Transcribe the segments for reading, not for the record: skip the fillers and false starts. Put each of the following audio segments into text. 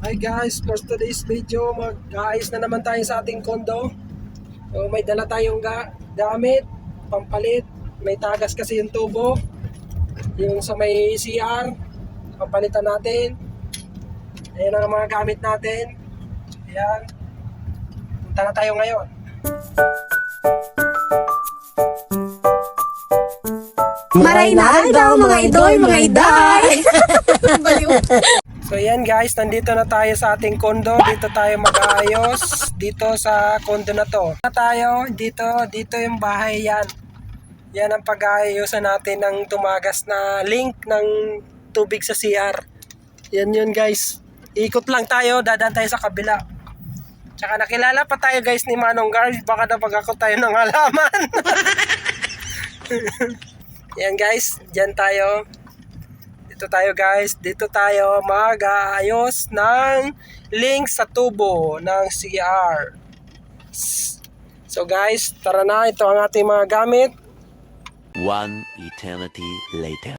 Hi guys, for today's video, mag-aayos na naman tayo sa ating kondo. So, may dala tayong gamit, pampalit. May tagas kasi yung tubo. Yung sa may CR, papalitan natin. Ayan ang mga gamit natin. Ayan. Punta na tayo ngayon. Maray na daw mga idol, mga iday. So yan guys, nandito na tayo sa ating kondo. Dito tayo mag-aayos dito sa kondo na to. Dito yung bahay yan. Yan ang pag-aayosan natin ng tumagas na link ng tubig sa CR. Yan yun guys. Ikot lang tayo, dadaan tayo sa kabila. Tsaka nakilala pa tayo guys ni Manong Carl. Baka napag-ako tayo ng halaman. Yan guys, dyan tayo. Dito tayo guys, dito tayo mag-aayos ng link sa tubo ng CR. So guys, tara na, ito ang ating mga gamit. One eternity later.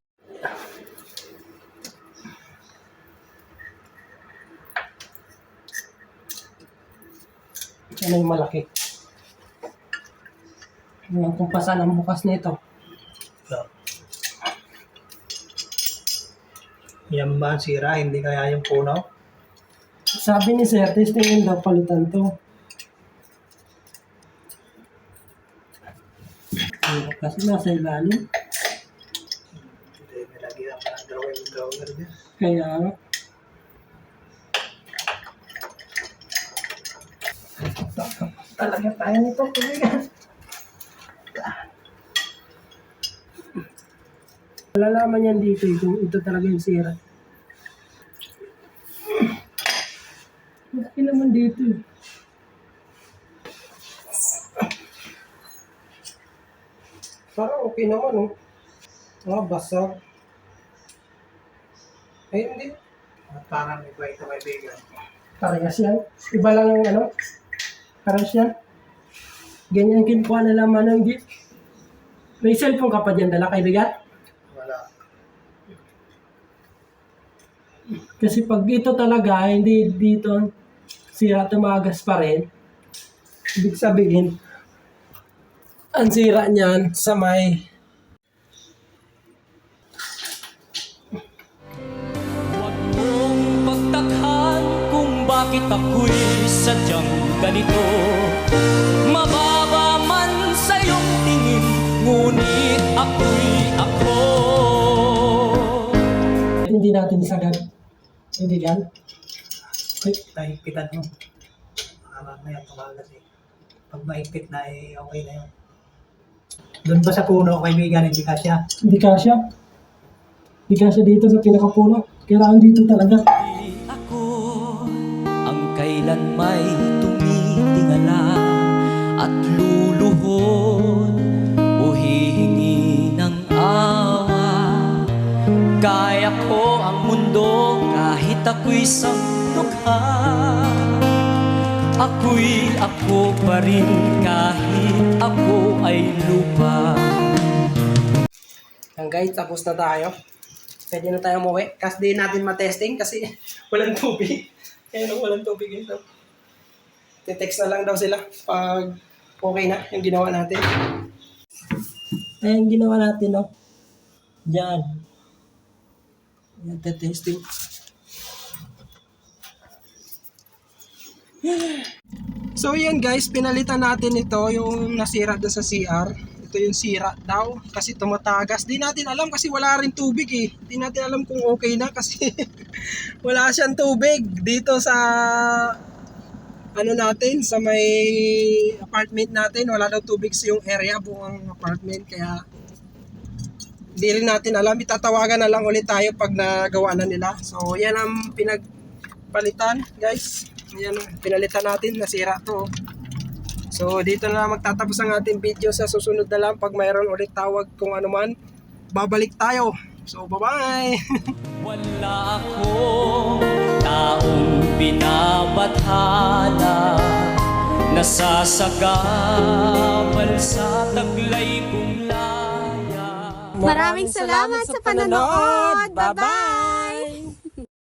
Yan yung malaki. Yung kumpasan ang bukas nito. Yan ba ang sira? Hindi kaya yung puno? Sabi ni Sir, testingin daw palitan to. Kasi nasa ilalim. Hindi, nilagyan pa ng drawer niya. Kaya talaga tayo nito. Malalaman yan dito kung ito talaga yung sira. Okay naman dito. Parang okay naman, oh. Basag. Ay, hindi. At parang iba ito kaibigan. Parehas yan. Iba lang yung ano. Parehas yan. Ganyan kinukuha na laman ng jeep. May cellphone ka pa dyan, dala kaibigan? Wala. Kasi pag dito talaga, hindi dito sira tumagas pa rin. Ibig sabihin, ang sira niyan sa may Huwag mong pagtakhan kung bakit ako'y sadyang ganito. Mababa man sa iyong tingin, ngunit ako'y ako. hindi natin sagad. Hindi yan. Tahigpitan mo. Parang na yan, tumagas eh. Pag mahigpit na eh, okay na yun. Doon ba sa puno kaibigan, hindi kasya? Hindi kasya. Hindi kasya dito sa pinakapuno. Kailangan dito talaga. Ako ang kailan may tumitingala at luluhod o hihingi ng awa. Kaya ko ang mundo kahit ako'y sanglukha. Ako'y ako pa rin kahit ako ay lupa. Yan guys, tapos na tayo. Pwede na tayo umuwi. Kasi di natin matesting kasi walang tubig. Kaya nung walang tubig ito. Titext na lang daw sila pag okay na yung ginawa natin. Ayan ginawa natin, no? Diyan. Yan, testing. So yan guys, pinalitan natin ito yung nasira doon sa CR. Ito yung sira daw kasi tumatagas. Di natin alam kasi wala rin tubig eh. Di natin alam kung okay na kasi wala siyang tubig dito sa ano natin, sa may apartment natin. Wala daw tubig sa yung area, buong apartment. Kaya di rin natin alam. Itatawagan na lang ulit tayo pag nagawa na nila. So yan ang pinagpalitan guys. Yan, pinalitan natin, nasira to. So dito na magtatapos ang ating video. Sa susunod na lang pag mayroon ulit tawag kung ano man, babalik tayo. So bye bye. Wala akong taong binabathala, nasasagabal sa taglay kong laya. Maraming salamat sa panonood. Bye-bye!